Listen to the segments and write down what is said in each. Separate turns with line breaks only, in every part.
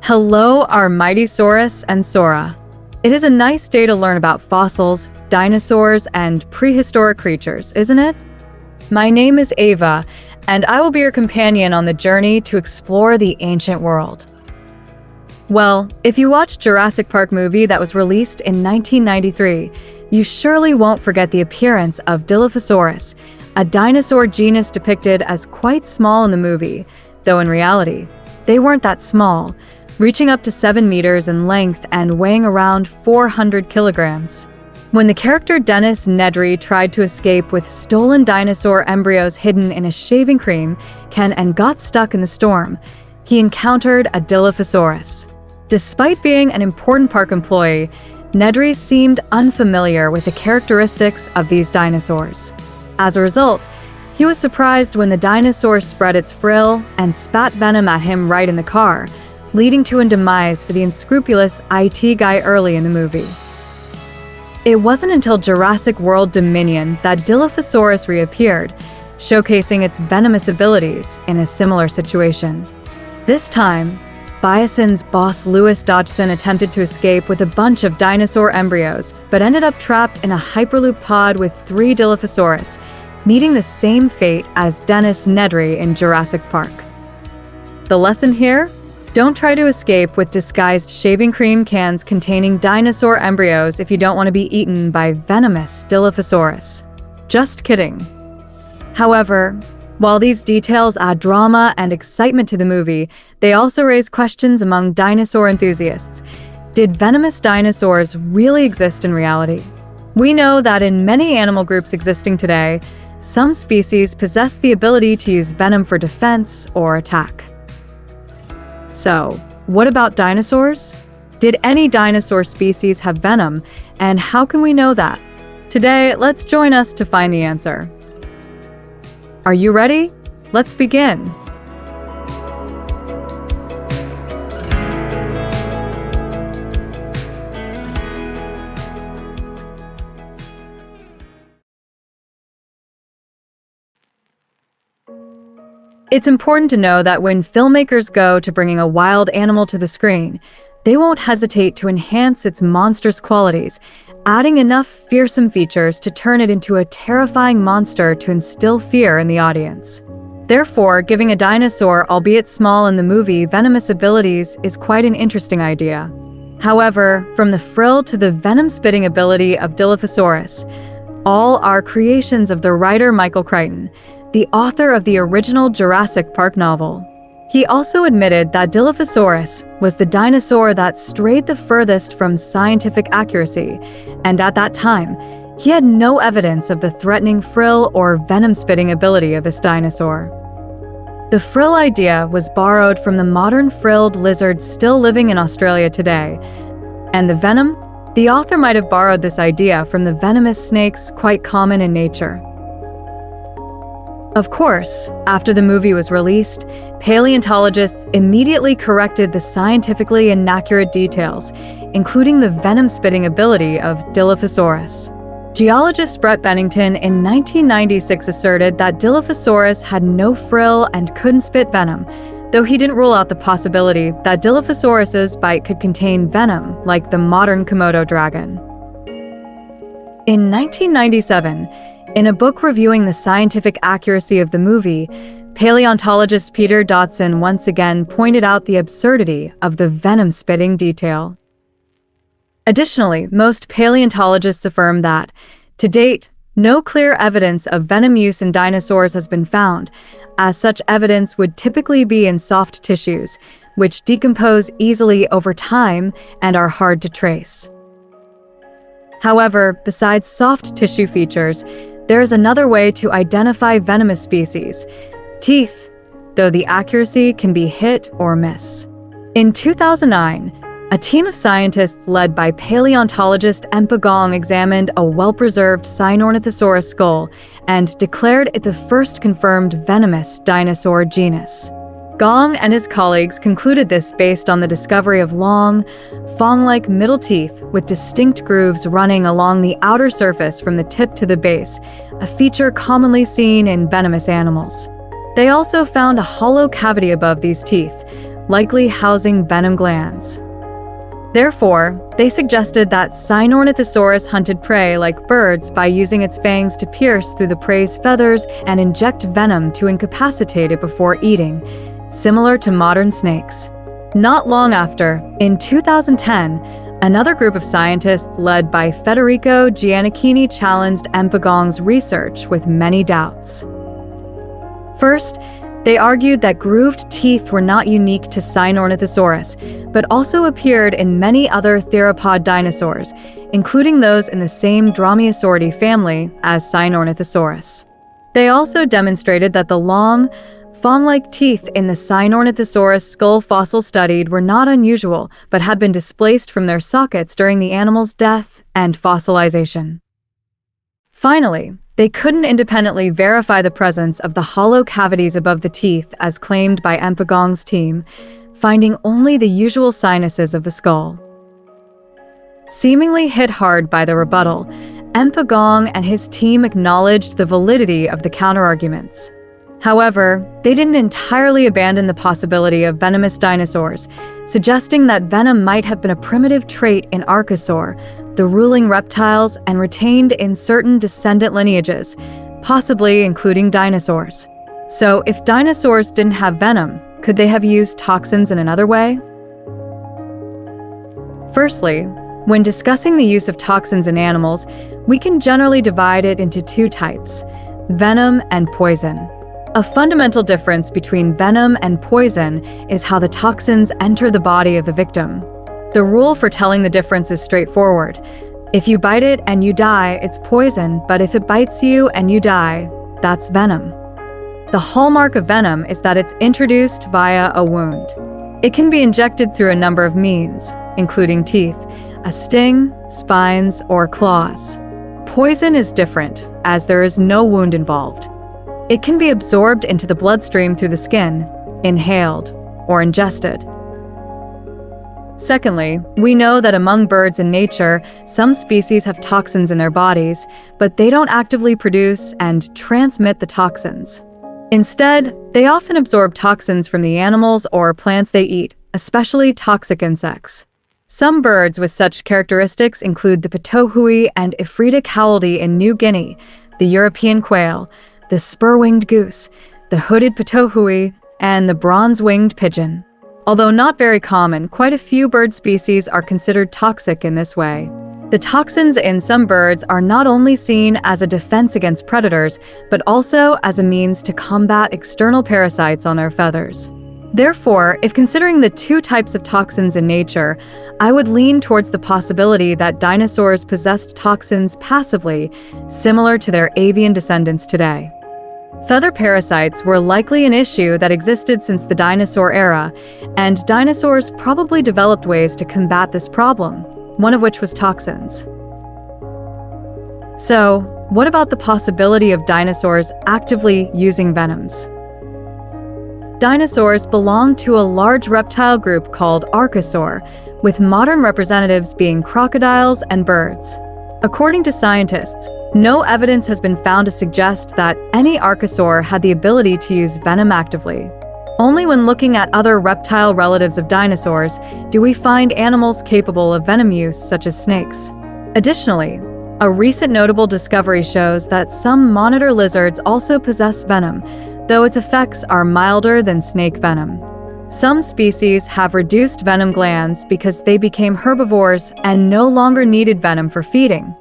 Hello, our mighty Saurus and Sora. It is a nice day to learn about fossils, dinosaurs, and prehistoric creatures, isn't it? My name is Ava, and I will be your companion on the journey to explore the ancient world. Well, if you watched Jurassic Park movie that was released in 1993, you surely won't forget the appearance of Dilophosaurus, a dinosaur genus depicted as quite small in the movie, though in reality, they weren't that small, reaching up to 7 meters in length and weighing around 400 kilograms. When the character Dennis Nedry tried to escape with stolen dinosaur embryos hidden in a shaving cream can and got stuck in the storm, he encountered a Dilophosaurus. Despite being an important park employee, Nedry seemed unfamiliar with the characteristics of these dinosaurs. As a result, he was surprised when the dinosaur spread its frill and spat venom at him right in the car, leading to a demise for the unscrupulous IT guy early in the movie. It wasn't until Jurassic World Dominion that Dilophosaurus reappeared, showcasing its venomous abilities in a similar situation. This time, Biosyn's boss Louis Dodgson attempted to escape with a bunch of dinosaur embryos, but ended up trapped in a Hyperloop pod with 3 Dilophosaurus, meeting the same fate as Dennis Nedry in Jurassic Park. The lesson here? Don't try to escape with disguised shaving cream cans containing dinosaur embryos if you don't want to be eaten by venomous Dilophosaurus. Just kidding. However, while these details add drama and excitement to the movie, they also raise questions among dinosaur enthusiasts. Did venomous dinosaurs really exist in reality? We know that in many animal groups existing today, some species possess the ability to use venom for defense or attack. So, what about dinosaurs? Did any dinosaur species have venom, and how can we know that? Today, let's join us to find the answer. Are you ready? Let's begin. It's important to know that when filmmakers go to bringing a wild animal to the screen, they won't hesitate to enhance its monstrous qualities, adding enough fearsome features to turn it into a terrifying monster to instill fear in the audience. Therefore, giving a dinosaur, albeit small in the movie, venomous abilities is quite an interesting idea. However, from the frill to the venom-spitting ability of Dilophosaurus, all are creations of the writer Michael Crichton, the author of the original Jurassic Park novel. He also admitted that Dilophosaurus was the dinosaur that strayed the furthest from scientific accuracy, and at that time, he had no evidence of the threatening frill or venom-spitting ability of this dinosaur. The frill idea was borrowed from the modern frilled lizards still living in Australia today, and the venom? The author might have borrowed this idea from the venomous snakes quite common in nature. Of course, after the movie was released, paleontologists immediately corrected the scientifically inaccurate details, including the venom-spitting ability of Dilophosaurus. Geologist Brett Bennington in 1996 asserted that Dilophosaurus had no frill and couldn't spit venom, though he didn't rule out the possibility that Dilophosaurus's bite could contain venom, like the modern Komodo dragon. In 1997, in a book reviewing the scientific accuracy of the movie, paleontologist Peter Dodson once again pointed out the absurdity of the venom-spitting detail. Additionally, most paleontologists affirm that, to date, no clear evidence of venom use in dinosaurs has been found, as such evidence would typically be in soft tissues, which decompose easily over time and are hard to trace. However, besides soft tissue features, there is another way to identify venomous species: teeth, though the accuracy can be hit or miss. In 2009, a team of scientists led by paleontologist Empa Gong examined a well-preserved Sinornithosaurus skull and declared it the first confirmed venomous dinosaur genus. Gong and his colleagues concluded this based on the discovery of long, fong-like middle teeth with distinct grooves running along the outer surface from the tip to the base, a feature commonly seen in venomous animals. They also found a hollow cavity above these teeth, likely housing venom glands. Therefore, they suggested that Sinornithosaurus hunted prey like birds by using its fangs to pierce through the prey's feathers and inject venom to incapacitate it before eating, similar to modern snakes. Not long after, in 2010, another group of scientists led by Federico Giannichini challenged Empagong's research with many doubts. First, they argued that grooved teeth were not unique to Sinornithosaurus, but also appeared in many other theropod dinosaurs, including those in the same Dromaeosauridae family as Sinornithosaurus. They also demonstrated that the long, fawn-like teeth in the Sinornithosaurus skull fossil studied were not unusual, but had been displaced from their sockets during the animal's death and fossilization. Finally, they couldn't independently verify the presence of the hollow cavities above the teeth as claimed by Empagong's team, finding only the usual sinuses of the skull. Seemingly hit hard by the rebuttal, Empagong and his team acknowledged the validity of the counterarguments. However, they didn't entirely abandon the possibility of venomous dinosaurs, suggesting that venom might have been a primitive trait in Archosaur, the ruling reptiles, and retained in certain descendant lineages, possibly including dinosaurs. So, if dinosaurs didn't have venom, could they have used toxins in another way? Firstly, when discussing the use of toxins in animals, we can generally divide it into two types: venom and poison. A fundamental difference between venom and poison is how the toxins enter the body of the victim. The rule for telling the difference is straightforward. If you bite it and you die, it's poison, but if it bites you and you die, that's venom. The hallmark of venom is that it's introduced via a wound. It can be injected through a number of means, including teeth, a sting, spines, or claws. Poison is different, as there is no wound involved. It can be absorbed into the bloodstream through the skin, inhaled, or ingested. Secondly, we know that among birds in nature, some species have toxins in their bodies, but they don't actively produce and transmit the toxins. Instead, they often absorb toxins from the animals or plants they eat, especially toxic insects. Some birds with such characteristics include the pitohui and Ephrita cowledy in New Guinea, the European quail, the spur-winged goose, the hooded pitohui, and the bronze-winged pigeon. Although not very common, quite a few bird species are considered toxic in this way. The toxins in some birds are not only seen as a defense against predators, but also as a means to combat external parasites on their feathers. Therefore, if considering the two types of toxins in nature, I would lean towards the possibility that dinosaurs possessed toxins passively, similar to their avian descendants today. Feather parasites were likely an issue that existed since the dinosaur era, and dinosaurs probably developed ways to combat this problem, one of which was toxins. So, what about the possibility of dinosaurs actively using venoms? Dinosaurs belong to a large reptile group called Archosaur, with modern representatives being crocodiles and birds. According to scientists, no evidence has been found to suggest that any archosaur had the ability to use venom actively. Only when looking at other reptile relatives of dinosaurs do we find animals capable of venom use, such as snakes. Additionally, a recent notable discovery shows that some monitor lizards also possess venom, though its effects are milder than snake venom. Some species have reduced venom glands because they became herbivores and no longer needed venom for feeding.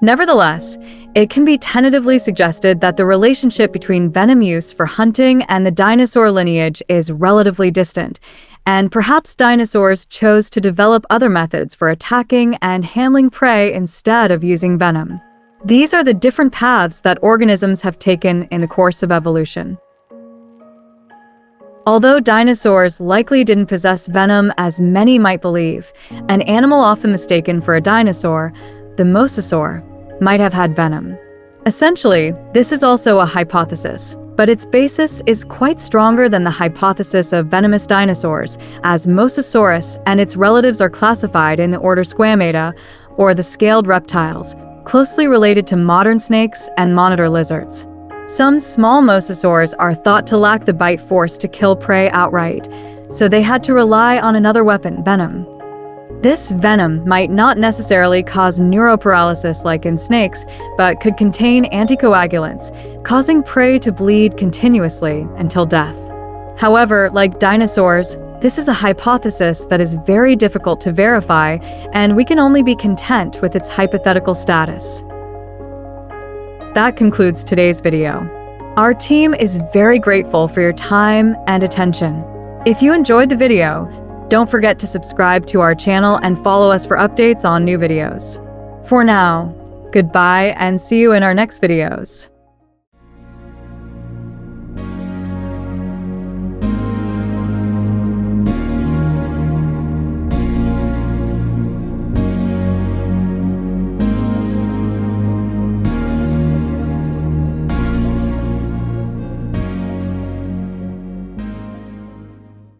Nevertheless, it can be tentatively suggested that the relationship between venom use for hunting and the dinosaur lineage is relatively distant, and perhaps dinosaurs chose to develop other methods for attacking and handling prey instead of using venom. These are the different paths that organisms have taken in the course of evolution. Although dinosaurs likely didn't possess venom as many might believe, an animal often mistaken for a dinosaur, the mosasaur, might have had venom. Essentially, this is also a hypothesis, but its basis is quite stronger than the hypothesis of venomous dinosaurs, as Mosasaurus and its relatives are classified in the order Squamata, or the scaled reptiles, closely related to modern snakes and monitor lizards. Some small mosasaurs are thought to lack the bite force to kill prey outright, so they had to rely on another weapon, venom. This venom might not necessarily cause neuroparalysis like in snakes, but could contain anticoagulants, causing prey to bleed continuously until death. However, like dinosaurs, this is a hypothesis that is very difficult to verify, and we can only be content with its hypothetical status. That concludes today's video. Our team is very grateful for your time and attention. If you enjoyed the video, don't forget to subscribe to our channel and follow us for updates on new videos. For now, goodbye and see you in our next videos.